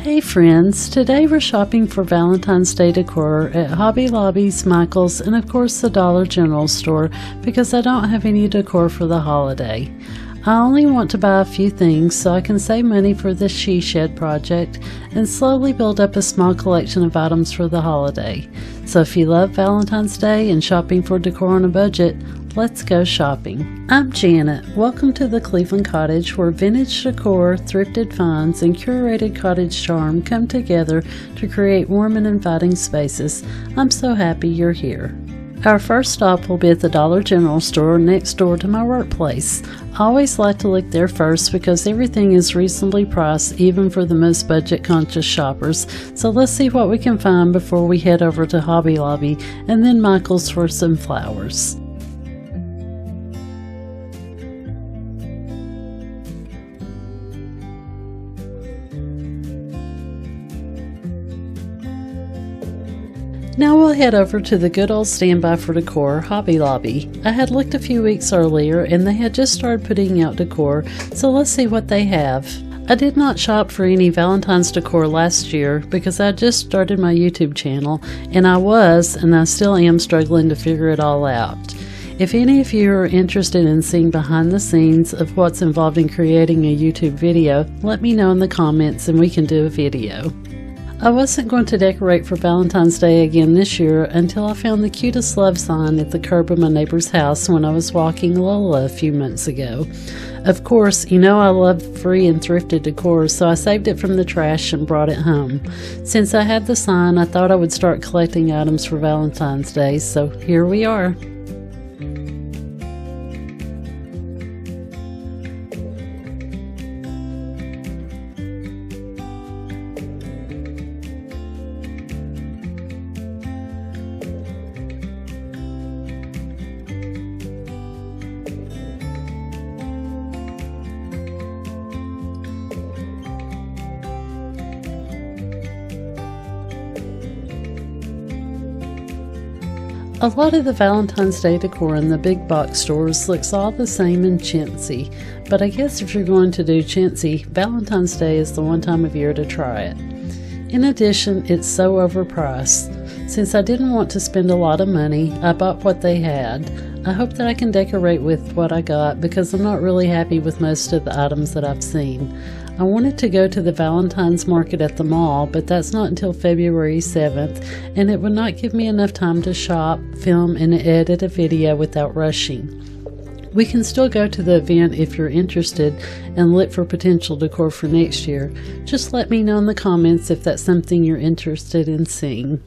Hey friends, today we're shopping for Valentine's Day decor at Hobby Lobby's, Michael's, and of course the Dollar General store because I don't have any decor for the holiday. I only want to buy a few things so I can save money for the she shed project and slowly build up a small collection of items for the holiday. So if you love Valentine's Day and shopping for decor on a budget, let's go shopping. I'm Janet. Welcome to the Cleveland Cottage, where vintage decor, thrifted finds, and curated cottage charm come together to create warm and inviting spaces. I'm so happy you're here. Our first stop will be at the Dollar General store next door to my workplace. I always like to look there first because everything is reasonably priced even for the most budget-conscious shoppers. So let's see what we can find before we head over to Hobby Lobby and then Michael's for some flowers. Now we'll head over to the good old standby for decor, Hobby Lobby. I had looked a few weeks earlier and they had just started putting out decor, so let's see what they have. I did not shop for any Valentine's decor last year because I just started my YouTube channel and I still am struggling to figure it all out. If any of you are interested in seeing behind the scenes of what's involved in creating a YouTube video, let me know in the comments and we can do a video. I wasn't going to decorate for Valentine's Day again this year until I found the cutest love sign at the curb of my neighbor's house when I was walking Lola a few months ago. Of course, you know I love free and thrifted decor, so I saved it from the trash and brought it home. Since I had the sign, I thought I would start collecting items for Valentine's Day, so here we are. A lot of the Valentine's Day decor in the big box stores looks all the same and chintzy, but I guess if you're going to do chintzy, Valentine's Day is the one time of year to try it. In addition, it's so overpriced. Since I didn't want to spend a lot of money, I bought what they had. I hope that I can decorate with what I got because I'm not really happy with most of the items that I've seen. I wanted to go to the Valentine's market at the mall, but that's not until February 7th, and it would not give me enough time to shop, film, and edit a video without rushing. We can still go to the event if you're interested and look for potential decor for next year. Just let me know in the comments if that's something you're interested in seeing.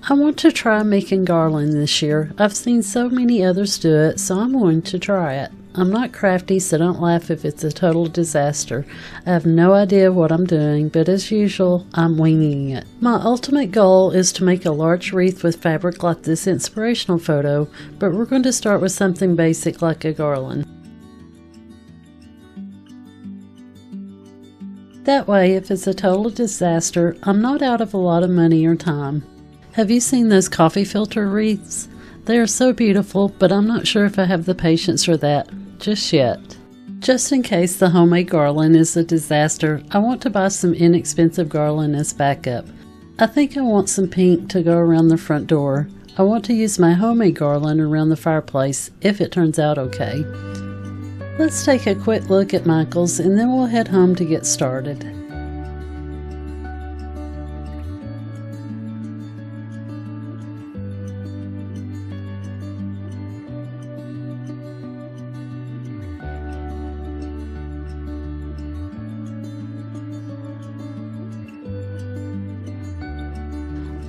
I want to try making garland this year. I've seen so many others do it, so I'm going to try it. I'm not crafty, so don't laugh if it's a total disaster. I have no idea what I'm doing, but as usual, I'm winging it. My ultimate goal is to make a large wreath with fabric like this inspirational photo, but we're going to start with something basic like a garland. That way, if it's a total disaster, I'm not out of a lot of money or time. Have you seen those coffee filter wreaths? They are so beautiful, but I'm not sure if I have the patience for that just yet. Just in case the homemade garland is a disaster, I want to buy some inexpensive garland as backup. I think I want some pink to go around the front door. I want to use my homemade garland around the fireplace if it turns out okay. Let's take a quick look at Michael's and then we'll head home to get started.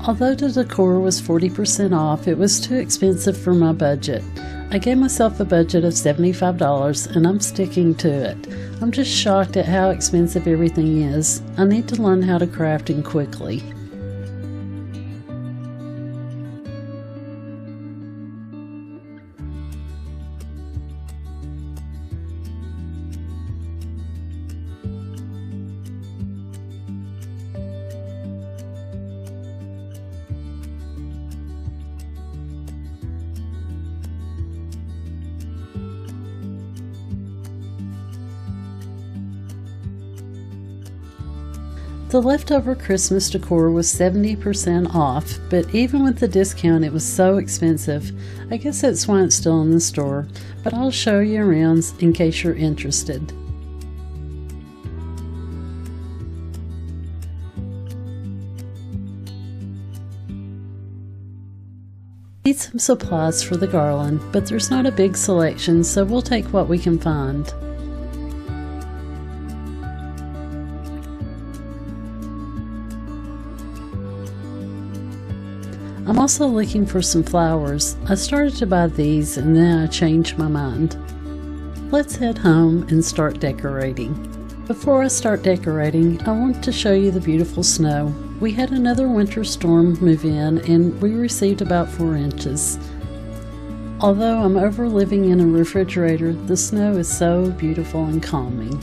Although the decor was 40% off, it was too expensive for my budget. I gave myself a budget of $75 and I'm sticking to it. I'm just shocked at how expensive everything is. I need to learn how to craft and quickly. The leftover Christmas decor was 70% off, but even with the discount it was so expensive. I guess that's why it's still in the store, but I'll show you around in case you're interested. Need some supplies for the garland, but there's not a big selection, so we'll take what we can find. I'm also looking for some flowers. I started to buy these and then I changed my mind. Let's head home and start decorating. Before I start decorating, I want to show you the beautiful snow. We had another winter storm move in and we received about 4 inches. Although I'm over living in a refrigerator, the snow is so beautiful and calming.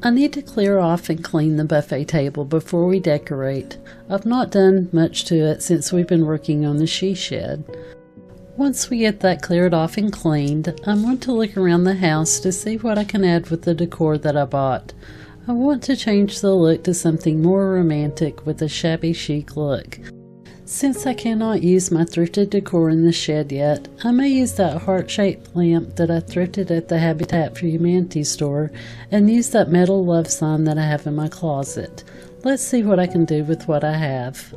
I need to clear off and clean the buffet table before we decorate. I've not done much to it since we've been working on the she shed. Once we get that cleared off and cleaned, I want to look around the house to see what I can add with the decor that I bought. I want to change the look to something more romantic with a shabby chic look. Since I cannot use my thrifted decor in the shed yet, I may use that heart-shaped lamp that I thrifted at the Habitat for Humanity store and use that metal love sign that I have in my closet. Let's see what I can do with what I have.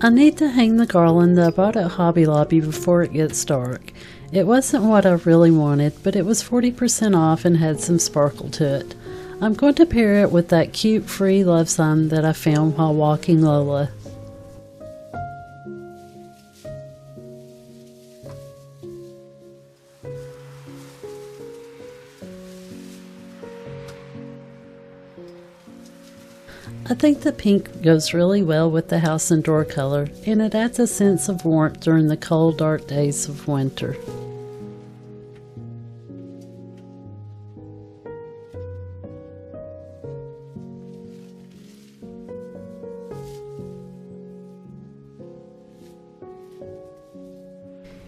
I need to hang the garland that I bought at Hobby Lobby before it gets dark. It wasn't what I really wanted, but it was 40% off and had some sparkle to it. I'm going to pair it with that cute free love sign that I found while walking Lola. I think the pink goes really well with the house and door color, and it adds a sense of warmth during the cold, dark days of winter.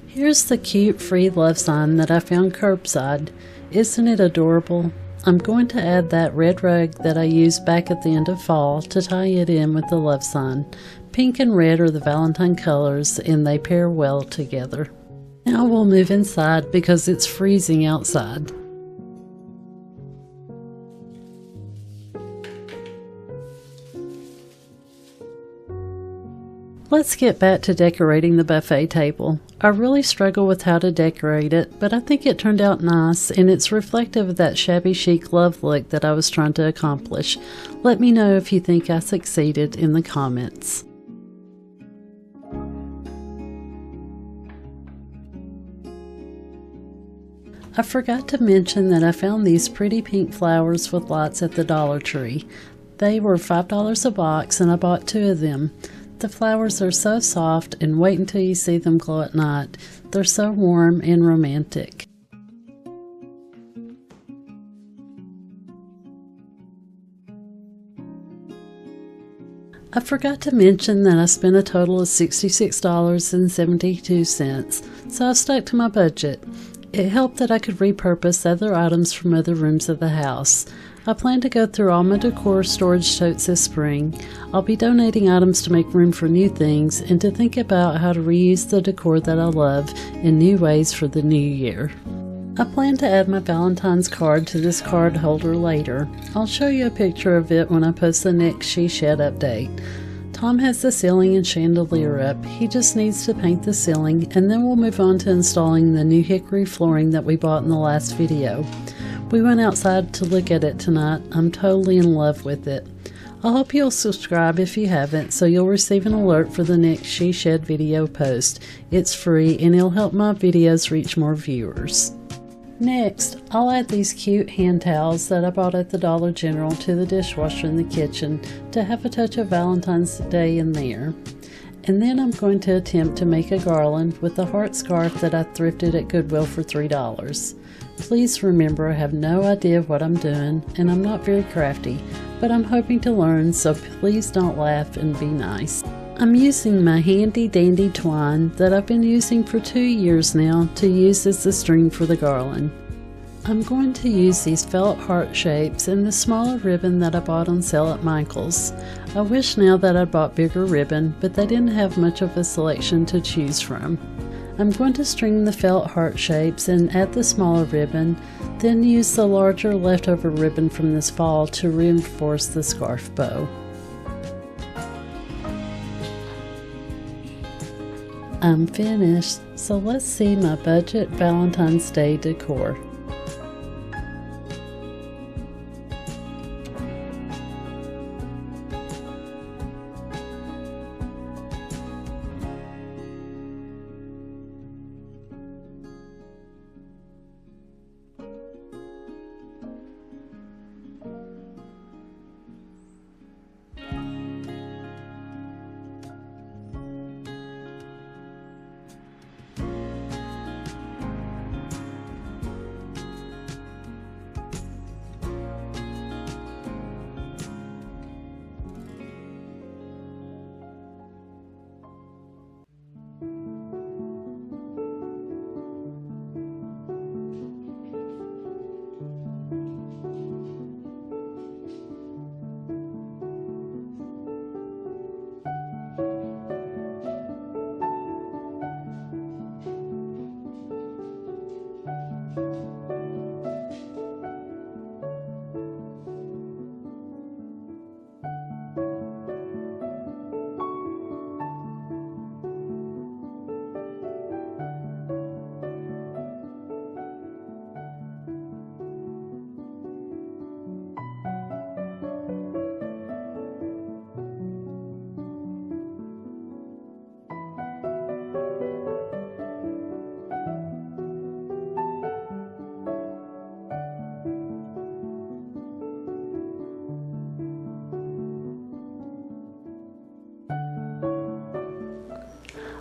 Here's the cute free love sign that I found curbside. Isn't it adorable? I'm going to add that red rug that I used back at the end of fall to tie it in with the love sign. Pink and red are the Valentine colors and they pair well together. Now we'll move inside because it's freezing outside. Let's get back to decorating the buffet table. I really struggle with how to decorate it, but I think it turned out nice and it's reflective of that shabby chic love look that I was trying to accomplish. Let me know if you think I succeeded in the comments. I forgot to mention that I found these pretty pink flowers with lights at the Dollar Tree. They were $5 a box and I bought 2 of them. The flowers are so soft, and wait until you see them glow at night. They're so warm and romantic. I forgot to mention that I spent a total of $66.72, so I stuck to my budget. It helped that I could repurpose other items from other rooms of the house. I plan to go through all my decor storage totes this spring. I'll be donating items to make room for new things and to think about how to reuse the decor that I love in new ways for the new year. I plan to add my Valentine's card to this card holder later. I'll show you a picture of it when I post the next She Shed update. Tom has the ceiling and chandelier up. He just needs to paint the ceiling and then we'll move on to installing the new hickory flooring that we bought in the last video. We went outside to look at it tonight. I'm totally in love with it. I hope you'll subscribe if you haven't so you'll receive an alert for the next She Shed video post. It's free and it'll help my videos reach more viewers. Next, I'll add these cute hand towels that I bought at the Dollar General to the dishwasher in the kitchen to have a touch of Valentine's Day in there. And then I'm going to attempt to make a garland with the heart scarf that I thrifted at Goodwill for $3. Please remember, I have no idea what I'm doing and I'm not very crafty, but I'm hoping to learn, so please don't laugh and be nice. I'm using my handy dandy twine that I've been using for 2 years now to use as the string for the garland. I'm going to use these felt heart shapes and the smaller ribbon that I bought on sale at Michael's. I wish now that I'd bought bigger ribbon, but they didn't have much of a selection to choose from. I'm going to string the felt heart shapes and add the smaller ribbon, then use the larger leftover ribbon from this fall to reinforce the scarf bow. I'm finished, so let's see my budget Valentine's Day decor.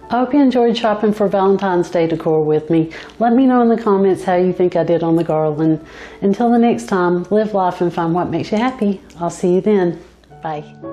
I hope you enjoyed shopping for Valentine's Day decor with me. Let me know in the comments how you think I did on the garland. Until the next time, live life and find what makes you happy. I'll see you then. Bye.